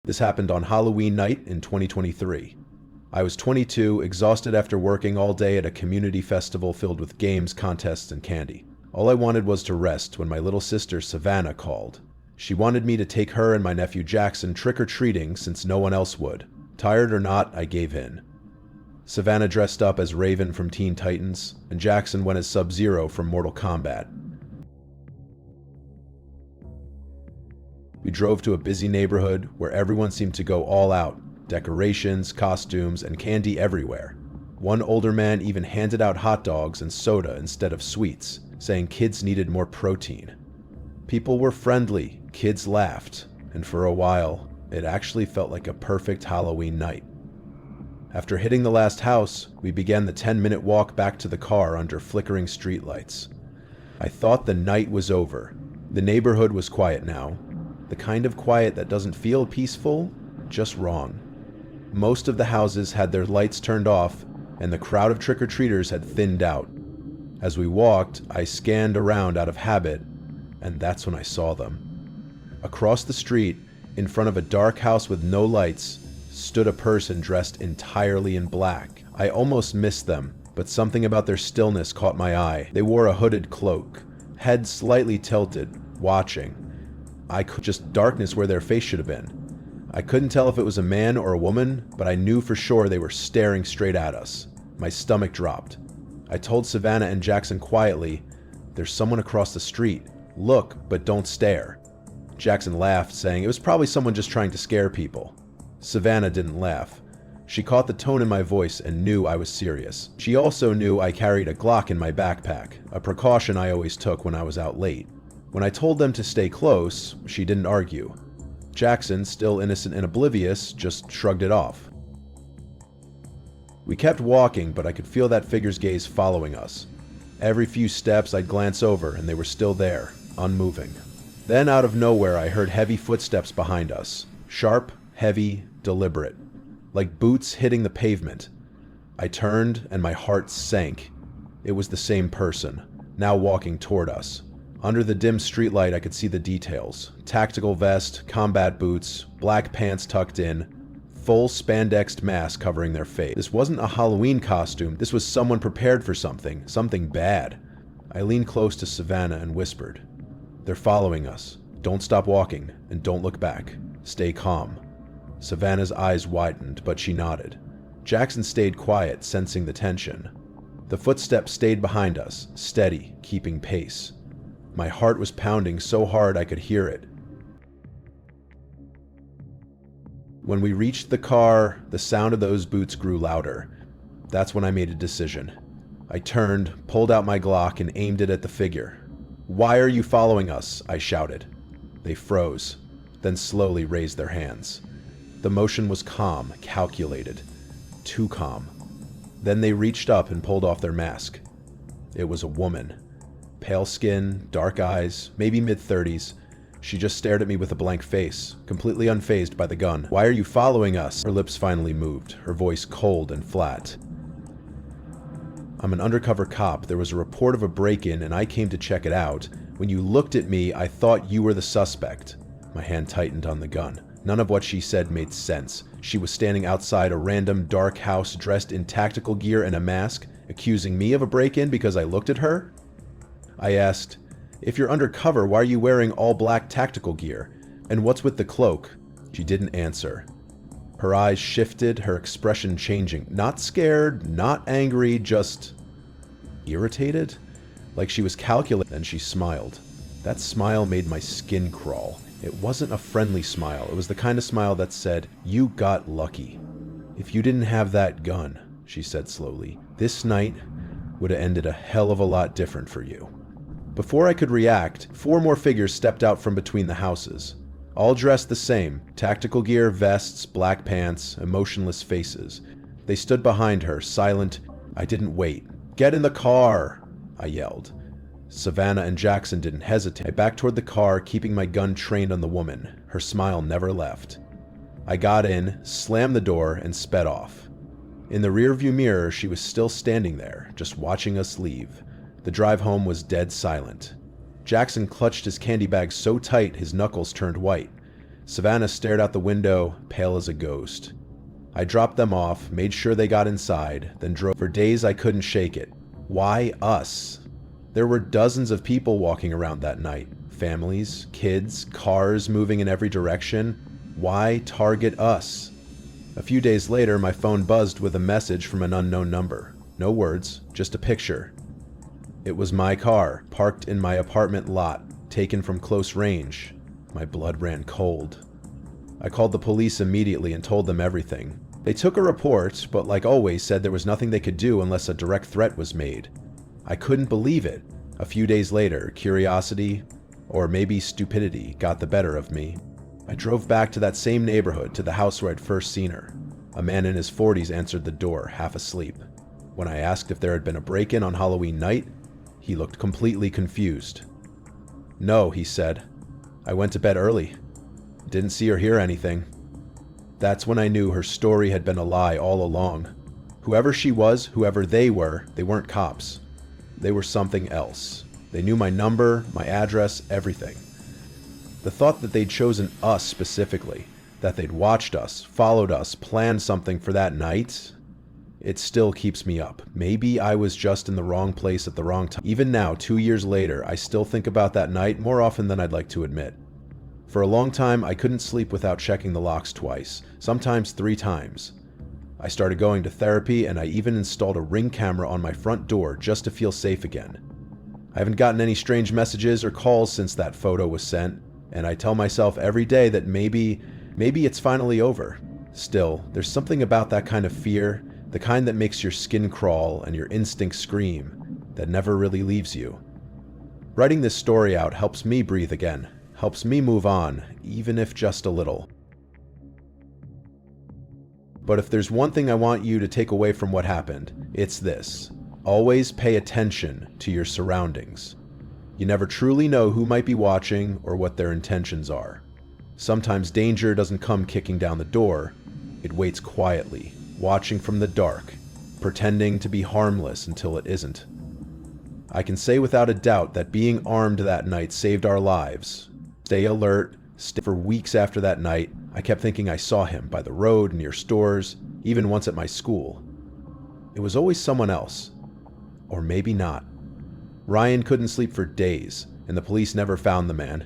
This happened on Halloween night in 2023. I was 22, exhausted after working all day at a community festival filled with games, contests, and candy. All I wanted was to rest when my little sister Savannah called. She wanted me to take her and my nephew Jackson trick-or-treating since no one else would. Tired or not, I gave in. Savannah dressed up as Raven from Teen Titans, and Jackson went as Sub-Zero from Mortal Kombat. We drove to a busy neighborhood where everyone seemed to go all out. Decorations, costumes, and candy everywhere. One older man even handed out hot dogs and soda instead of sweets, saying kids needed more protein. People were friendly, kids laughed, and for a while, it actually felt like a perfect Halloween night. After hitting the last house, we began the 10-minute walk back to the car under flickering streetlights. I thought the night was over. The neighborhood was quiet now. The kind of quiet that doesn't feel peaceful, just wrong. Most of the houses had their lights turned off, and the crowd of trick-or-treaters had thinned out. As we walked, I scanned around out of habit, and that's when I saw them. Across the street, in front of a dark house with no lights, stood a person dressed entirely in black. I almost missed them, but something about their stillness caught my eye. They wore a hooded cloak, head slightly tilted, watching. Just darkness where their face should have been. I couldn't tell if it was a man or a woman, but I knew for sure they were staring straight at us. My stomach dropped. I told Savannah and Jackson quietly, "There's someone across the street. Look, but don't stare." Jackson laughed, saying it was probably someone just trying to scare people. Savannah didn't laugh. She caught the tone in my voice and knew I was serious. She also knew I carried a Glock in my backpack, a precaution I always took when I was out late. When I told them to stay close, she didn't argue. Jackson, still innocent and oblivious, just shrugged it off. We kept walking, but I could feel that figure's gaze following us. Every few steps I'd glance over and they were still there, unmoving. Then out of nowhere I heard heavy footsteps behind us. Sharp, heavy, deliberate. Like boots hitting the pavement. I turned and my heart sank. It was the same person, now walking toward us. Under the dim streetlight I could see the details. Tactical vest, combat boots, black pants tucked in, full spandexed mask covering their face. This wasn't a Halloween costume, this was someone prepared for something bad. I leaned close to Savannah and whispered, "They're following us. Don't stop walking, and don't look back. Stay calm." Savannah's eyes widened, but she nodded. Jackson stayed quiet, sensing the tension. The footsteps stayed behind us, steady, keeping pace. My heart was pounding so hard I could hear it. When we reached the car, the sound of those boots grew louder. That's when I made a decision. I turned, pulled out my Glock, and aimed it at the figure. "Why are you following us?" I shouted. They froze, then slowly raised their hands. The motion was calm, calculated. Too calm. Then they reached up and pulled off their mask. It was a woman. Pale skin, dark eyes, maybe mid-30s. She just stared at me with a blank face, completely unfazed by the gun. "Why are you following us?" Her lips finally moved, her voice cold and flat. "I'm an undercover cop. There was a report of a break-in and I came to check it out. When you looked at me, I thought you were the suspect." My hand tightened on the gun. None of what she said made sense. She was standing outside a random dark house dressed in tactical gear and a mask, accusing me of a break-in because I looked at her? I asked, "If you're undercover, why are you wearing all black tactical gear? And what's with the cloak?" She didn't answer. Her eyes shifted, her expression changing. Not scared, not angry, just irritated? Like she was calculating. Then she smiled. That smile made my skin crawl. It wasn't a friendly smile. It was the kind of smile that said, "You got lucky. If you didn't have that gun," she said slowly, "this night would have ended a hell of a lot different for you." Before I could react, 4 more figures stepped out from between the houses. All dressed the same, tactical gear, vests, black pants, emotionless faces. They stood behind her, silent. I didn't wait. "Get in the car!" I yelled. Savannah and Jackson didn't hesitate. I backed toward the car, keeping my gun trained on the woman. Her smile never left. I got in, slammed the door, and sped off. In the rearview mirror, she was still standing there, just watching us leave. The drive home was dead silent. Jackson clutched his candy bag so tight his knuckles turned white. Savannah stared out the window, pale as a ghost. I dropped them off, made sure they got inside, then drove. For days I couldn't shake it. Why us? There were dozens of people walking around that night. Families, kids, cars moving in every direction. Why target us? A few days later, my phone buzzed with a message from an unknown number. No words, just a picture. It was my car, parked in my apartment lot, taken from close range. My blood ran cold. I called the police immediately and told them everything. They took a report, but like always said there was nothing they could do unless a direct threat was made. I couldn't believe it. A few days later, curiosity, or maybe stupidity, got the better of me. I drove back to that same neighborhood, to the house where I'd first seen her. A man in his 40s answered the door, half asleep. When I asked if there had been a break-in on Halloween night, he looked completely confused. "No," he said. "I went to bed early. Didn't see or hear anything." That's when I knew her story had been a lie all along. Whoever she was, whoever they weren't cops. They were something else. They knew my number, my address, everything. The thought that they'd chosen us specifically, that they'd watched us, followed us, planned something for that night, it still keeps me up. Maybe I was just in the wrong place at the wrong time. Even now, 2 years later, I still think about that night more often than I'd like to admit. For a long time, I couldn't sleep without checking the locks twice, sometimes 3 times. I started going to therapy, and I even installed a Ring camera on my front door just to feel safe again. I haven't gotten any strange messages or calls since that photo was sent, and I tell myself every day that maybe it's finally over. Still, there's something about that kind of fear, the kind that makes your skin crawl and your instincts scream, that never really leaves you. Writing this story out helps me breathe again, helps me move on, even if just a little. But if there's one thing I want you to take away from what happened, it's this. Always pay attention to your surroundings. You never truly know who might be watching or what their intentions are. Sometimes danger doesn't come kicking down the door. It waits quietly, watching from the dark, pretending to be harmless until it isn't. I can say without a doubt that being armed that night saved our lives. Stay alert. For weeks after that night, I kept thinking I saw him by the road, near stores, even once at my school. It was always someone else. Or maybe not. Ryan couldn't sleep for days, and the police never found the man.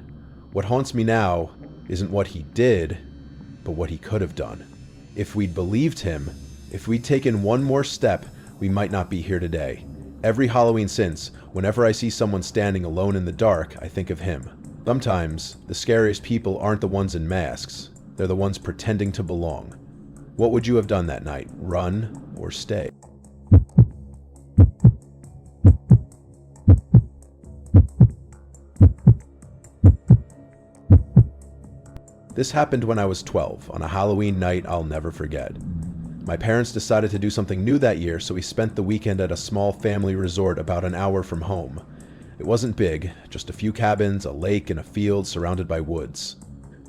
What haunts me now isn't what he did, but what he could have done. If we'd believed him, if we'd taken one more step, we might not be here today. Every Halloween since, whenever I see someone standing alone in the dark, I think of him. Sometimes, the scariest people aren't the ones in masks. They're the ones pretending to belong. What would you have done that night? Run or stay? This happened when I was 12, on a Halloween night I'll never forget. My parents decided to do something new that year, so we spent the weekend at a small family resort about an hour from home. It wasn't big, just a few cabins, a lake, and a field surrounded by woods.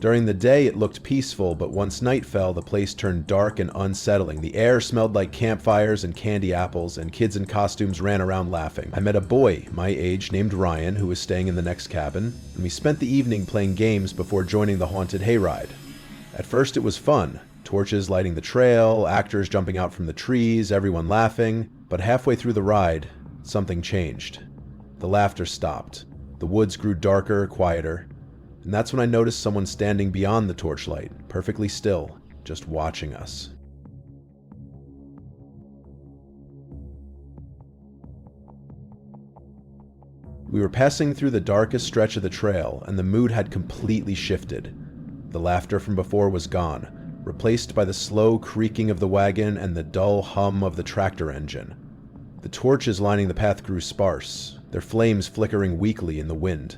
During the day it looked peaceful, but once night fell, the place turned dark and unsettling. The air smelled like campfires and candy apples, and kids in costumes ran around laughing. I met a boy my age named Ryan who was staying in the next cabin, and we spent the evening playing games before joining the haunted hayride. At first it was fun. Torches lighting the trail, actors jumping out from the trees, everyone laughing. But halfway through the ride, something changed. The laughter stopped. The woods grew darker, quieter. And that's when I noticed someone standing beyond the torchlight, perfectly still, just watching us. We were passing through the darkest stretch of the trail, and the mood had completely shifted. The laughter from before was gone, replaced by the slow creaking of the wagon and the dull hum of the tractor engine. The torches lining the path grew sparse, their flames flickering weakly in the wind.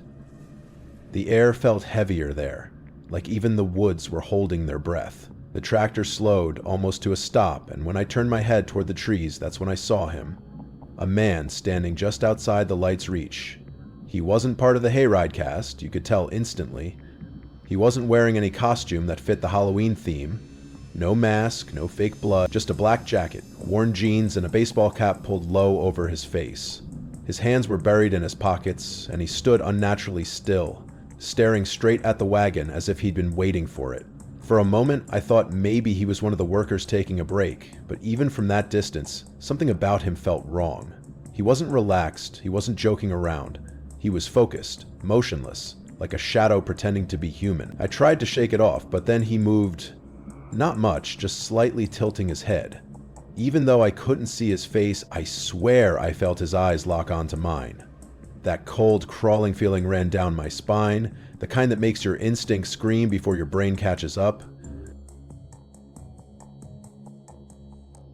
The air felt heavier there, like even the woods were holding their breath. The tractor slowed almost to a stop, and when I turned my head toward the trees, that's when I saw him. A man standing just outside the light's reach. He wasn't part of the hayride cast, you could tell instantly. He wasn't wearing any costume that fit the Halloween theme. No mask, no fake blood, just a black jacket, worn jeans, and a baseball cap pulled low over his face. His hands were buried in his pockets, and he stood unnaturally still, staring straight at the wagon as if he'd been waiting for it. For a moment, I thought maybe he was one of the workers taking a break, but even from that distance, something about him felt wrong. He wasn't relaxed, he wasn't joking around. He was focused, motionless, like a shadow pretending to be human. I tried to shake it off, but then he moved, not much, just slightly tilting his head. Even though I couldn't see his face, I swear I felt his eyes lock onto mine. That cold, crawling feeling ran down my spine, the kind that makes your instinct scream before your brain catches up.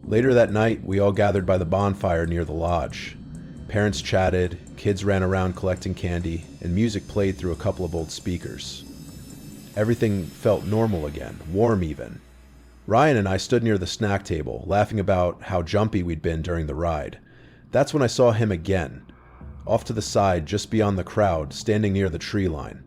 Later that night, we all gathered by the bonfire near the lodge. Parents chatted, kids ran around collecting candy, and music played through a couple of old speakers. Everything felt normal again, warm even. Ryan and I stood near the snack table, laughing about how jumpy we'd been during the ride. That's when I saw him again, off to the side just beyond the crowd, standing near the tree line.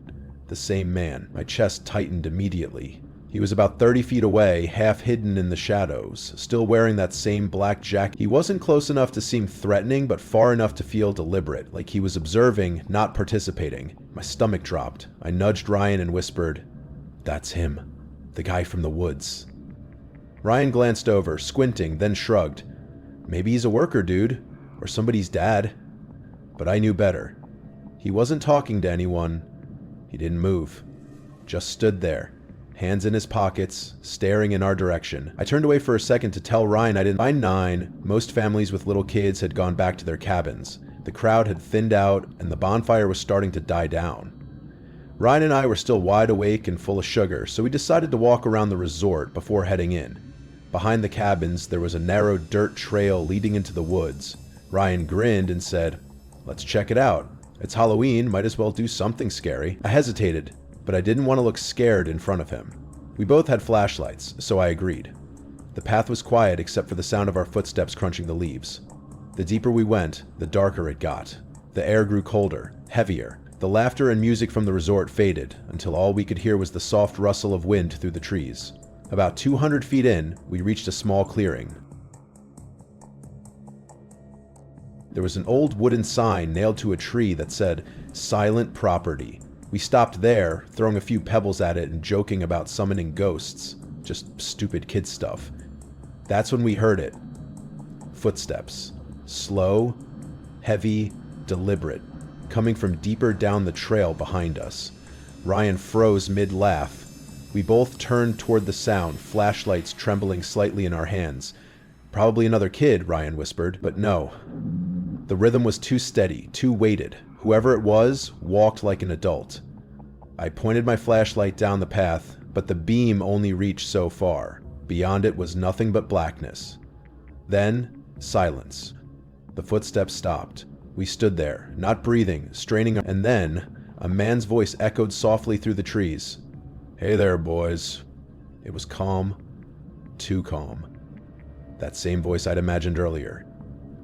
The same man. My chest tightened immediately. He was about 30 feet away, half hidden in the shadows, still wearing that same black jacket. He wasn't close enough to seem threatening, but far enough to feel deliberate, like he was observing, not participating. My stomach dropped. I nudged Ryan and whispered, "That's him. The guy from the woods." Ryan glanced over, squinting, then shrugged. "Maybe he's a worker, dude. Or somebody's dad." But I knew better. He wasn't talking to anyone. He didn't move. Just stood there, hands in his pockets, staring in our direction. I turned away for a second to tell Ryan I didn't. By 9, most families with little kids had gone back to their cabins. The crowd had thinned out, and the bonfire was starting to die down. Ryan and I were still wide awake and full of sugar, so we decided to walk around the resort before heading in. Behind the cabins, there was a narrow dirt trail leading into the woods. Ryan grinned and said, "Let's check it out. It's Halloween, might as well do something scary." I hesitated, but I didn't want to look scared in front of him. We both had flashlights, so I agreed. The path was quiet except for the sound of our footsteps crunching the leaves. The deeper we went, the darker it got. The air grew colder, heavier. The laughter and music from the resort faded, until all we could hear was the soft rustle of wind through the trees. About 200 feet in, we reached a small clearing. There was an old wooden sign nailed to a tree that said, "Silent Property." We stopped there, throwing a few pebbles at it and joking about summoning ghosts. Just stupid kid stuff. That's when we heard it. Footsteps. Slow, heavy, deliberate, coming from deeper down the trail behind us. Ryan froze mid-laugh. We both turned toward the sound, flashlights trembling slightly in our hands. "Probably another kid," Ryan whispered, but no. The rhythm was too steady, too weighted. Whoever it was walked like an adult. I pointed my flashlight down the path, but the beam only reached so far. Beyond it was nothing but blackness. Then, silence. The footsteps stopped. We stood there, not breathing, straining, and then a man's voice echoed softly through the trees. "Hey there, boys." It was calm, too calm. That same voice I'd imagined earlier.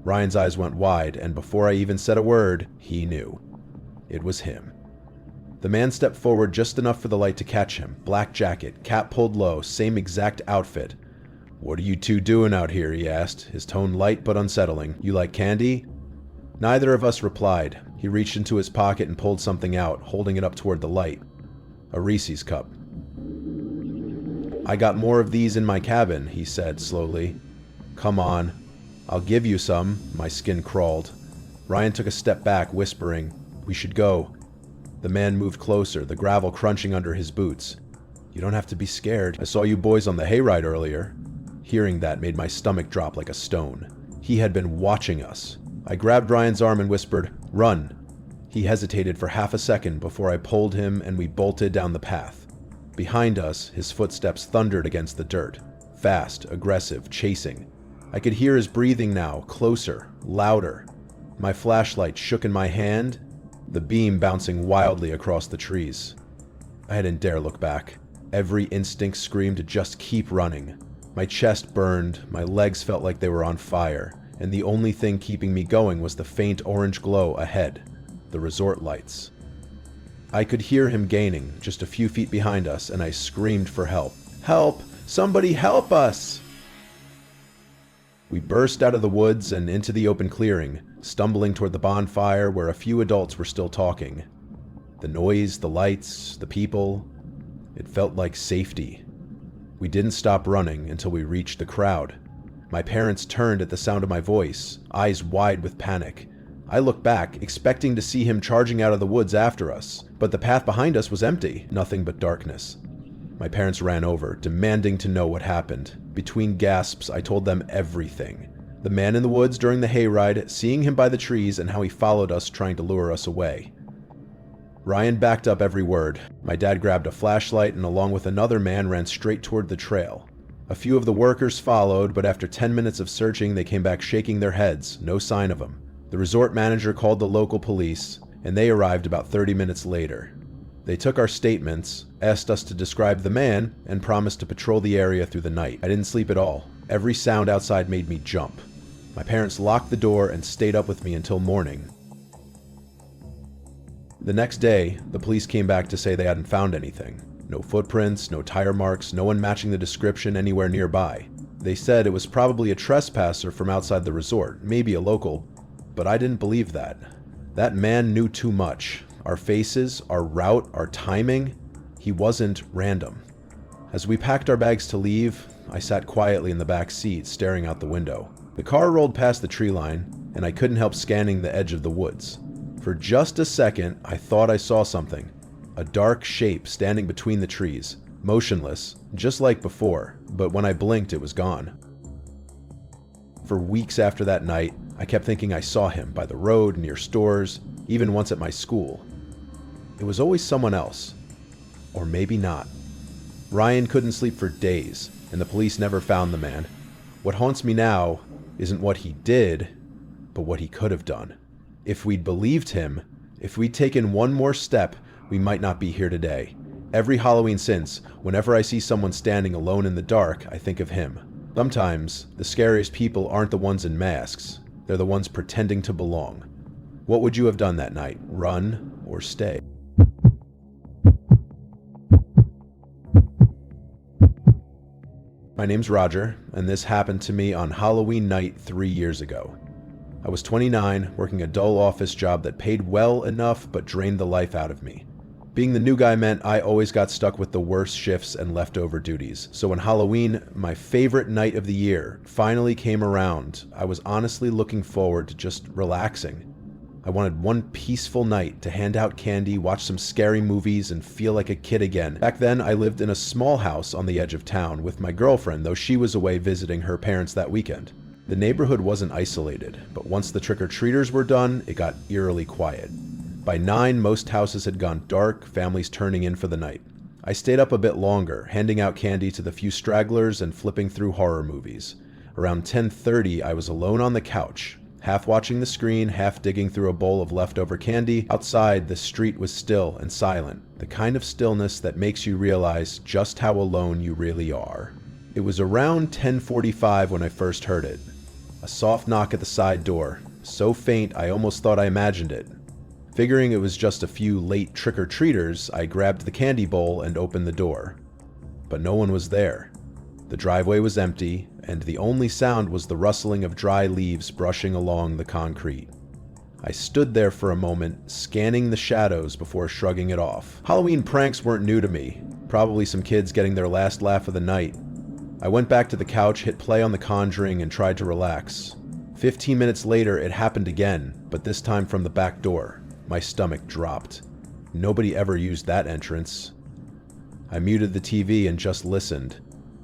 Ryan's eyes went wide, and before I even said a word, he knew. It was him. The man stepped forward just enough for the light to catch him. Black jacket, cap pulled low, same exact outfit. "What are you two doing out here?" he asked, his tone light but unsettling. "You like candy?" Neither of us replied. He reached into his pocket and pulled something out, holding it up toward the light. A Reese's cup. "I got more of these in my cabin," he said slowly. "Come on. I'll give you some." My skin crawled. Ryan took a step back, whispering, "We should go." The man moved closer, the gravel crunching under his boots. "You don't have to be scared. I saw you boys on the hayride earlier." Hearing that made my stomach drop like a stone. He had been watching us. I grabbed Ryan's arm and whispered, "Run." He hesitated for half a second before I pulled him and we bolted down the path. Behind us, his footsteps thundered against the dirt. Fast, aggressive, chasing. I could hear his breathing now, closer, louder. My flashlight shook in my hand, the beam bouncing wildly across the trees. I didn't dare look back. Every instinct screamed to just keep running. My chest burned, my legs felt like they were on fire, and the only thing keeping me going was the faint orange glow ahead, the resort lights. I could hear him gaining, just a few feet behind us, and I screamed for help. "Help! Somebody help us!" We burst out of the woods and into the open clearing, stumbling toward the bonfire where a few adults were still talking. The noise, the lights, the people. It felt like safety. We didn't stop running until we reached the crowd. My parents turned at the sound of my voice, eyes wide with panic. I looked back, expecting to see him charging out of the woods after us, but the path behind us was empty, nothing but darkness. My parents ran over, demanding to know what happened. Between gasps, I told them everything. The man in the woods during the hayride, seeing him by the trees, and how he followed us trying to lure us away. Ryan backed up every word. My dad grabbed a flashlight and along with another man ran straight toward the trail. A few of the workers followed, but after 10 minutes of searching, they came back shaking their heads, no sign of him. The resort manager called the local police, and they arrived about 30 minutes later. They took our statements, asked us to describe the man, and promised to patrol the area through the night. I didn't sleep at all. Every sound outside made me jump. My parents locked the door and stayed up with me until morning. The next day, the police came back to say they hadn't found anything. No footprints, no tire marks, no one matching the description anywhere nearby. They said it was probably a trespasser from outside the resort, maybe a local, but I didn't believe that. That man knew too much. Our faces, our route, our timing, he wasn't random. As we packed our bags to leave, I sat quietly in the back seat, staring out the window. The car rolled past the tree line, and I couldn't help scanning the edge of the woods. For just a second, I thought I saw something. A dark shape standing between the trees, motionless, just like before, but when I blinked, it was gone. For weeks after that night, I kept thinking I saw him by the road, near stores, even once at my school. It was always someone else. Or maybe not. Ryan couldn't sleep for days, and the police never found the man. What haunts me now isn't what he did, but what he could have done. If we'd believed him, if we'd taken one more step, we might not be here today. Every Halloween since, whenever I see someone standing alone in the dark, I think of him. Sometimes, the scariest people aren't the ones in masks. They're the ones pretending to belong. What would you have done that night? Run or stay? My name's Roger, and this happened to me on Halloween night 3 years ago. I was 29, working a dull office job that paid well enough but drained the life out of me. Being the new guy meant I always got stuck with the worst shifts and leftover duties, so when Halloween, my favorite night of the year, finally came around, I was honestly looking forward to just relaxing. I wanted one peaceful night to hand out candy, watch some scary movies, and feel like a kid again. Back then, I lived in a small house on the edge of town with my girlfriend, though she was away visiting her parents that weekend. The neighborhood wasn't isolated, but once the trick-or-treaters were done, it got eerily quiet. By 9, most houses had gone dark, families turning in for the night. I stayed up a bit longer, handing out candy to the few stragglers and flipping through horror movies. Around 10:30, I was alone on the couch, half watching the screen, half digging through a bowl of leftover candy. Outside, the street was still and silent, the kind of stillness that makes you realize just how alone you really are. It was around 10:45 when I first heard it. A soft knock at the side door, so faint I almost thought I imagined it. Figuring it was just a few late trick-or-treaters, I grabbed the candy bowl and opened the door. But no one was there. The driveway was empty, and the only sound was the rustling of dry leaves brushing along the concrete. I stood there for a moment, scanning the shadows before shrugging it off. Halloween pranks weren't new to me, probably some kids getting their last laugh of the night. I went back to the couch, hit play on The Conjuring, and tried to relax. 15 minutes later, it happened again, but this time from the back door. My stomach dropped. Nobody ever used that entrance. I muted the TV and just listened.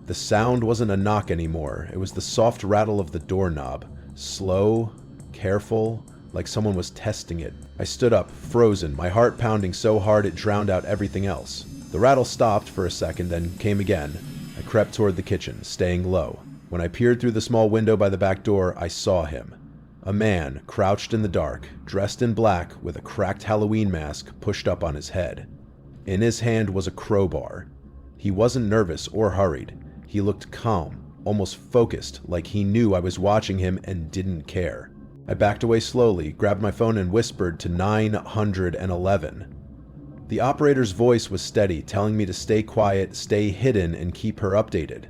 The sound wasn't a knock anymore. It was the soft rattle of the doorknob. Slow, careful, like someone was testing it. I stood up, frozen, my heart pounding so hard it drowned out everything else. The rattle stopped for a second, then came again. I crept toward the kitchen, staying low. When I peered through the small window by the back door, I saw him. A man, crouched in the dark, dressed in black, with a cracked Halloween mask pushed up on his head. In his hand was a crowbar. He wasn't nervous or hurried. He looked calm, almost focused, like he knew I was watching him and didn't care. I backed away slowly, grabbed my phone and whispered to 911. The operator's voice was steady, telling me to stay quiet, stay hidden, and keep her updated.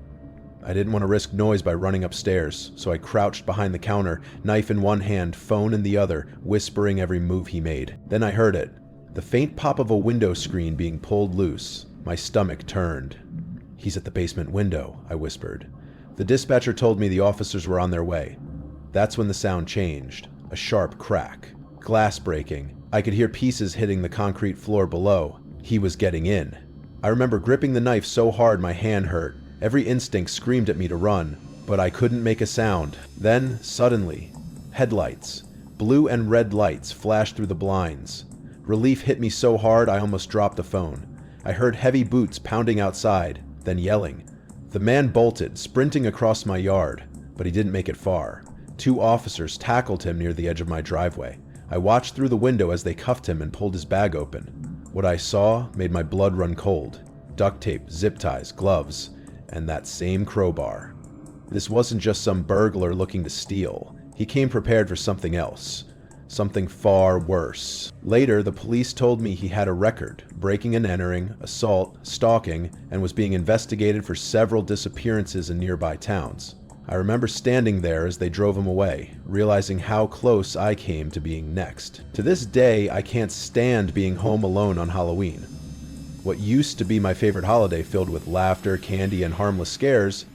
I didn't want to risk noise by running upstairs, so I crouched behind the counter, knife in one hand, phone in the other, whispering every move he made. Then I heard it. The faint pop of a window screen being pulled loose. My stomach turned. "He's at the basement window," I whispered. The dispatcher told me the officers were on their way. That's when the sound changed. A sharp crack. Glass breaking. I could hear pieces hitting the concrete floor below. He was getting in. I remember gripping the knife so hard my hand hurt. Every instinct screamed at me to run, but I couldn't make a sound. Then, suddenly, headlights. Blue and red lights flashed through the blinds. Relief hit me so hard I almost dropped the phone. I heard heavy boots pounding outside, then yelling. The man bolted, sprinting across my yard, but he didn't make it far. 2 officers tackled him near the edge of my driveway. I watched through the window as they cuffed him and pulled his bag open. What I saw made my blood run cold. Duct tape, zip ties, gloves, and that same crowbar. This wasn't just some burglar looking to steal. He came prepared for something else. Something far worse. Later, the police told me he had a record, breaking and entering, assault, stalking, and was being investigated for several disappearances in nearby towns. I remember standing there as they drove him away, realizing how close I came to being next. To this day, I can't stand being home alone on Halloween. What used to be my favorite holiday filled with laughter, candy, and harmless scares,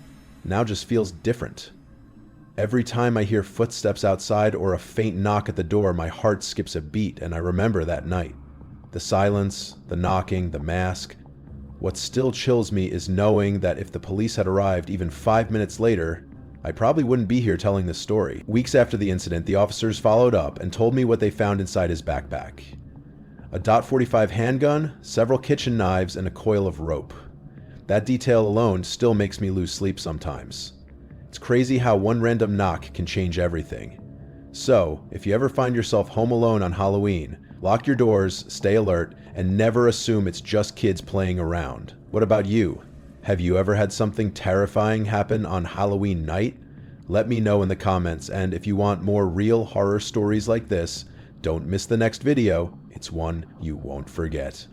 now just feels different. Every time I hear footsteps outside or a faint knock at the door, my heart skips a beat, and I remember that night. The silence, the knocking, the mask. What still chills me is knowing that if the police had arrived even 5 minutes later, I probably wouldn't be here telling this story. Weeks after the incident, the officers followed up and told me what they found inside his backpack. A .45 handgun, several kitchen knives, and a coil of rope. That detail alone still makes me lose sleep sometimes. It's crazy how one random knock can change everything. So, if you ever find yourself home alone on Halloween, lock your doors, stay alert, and never assume it's just kids playing around. What about you? Have you ever had something terrifying happen on Halloween night? Let me know in the comments, and if you want more real horror stories like this, don't miss the next video. It's one you won't forget.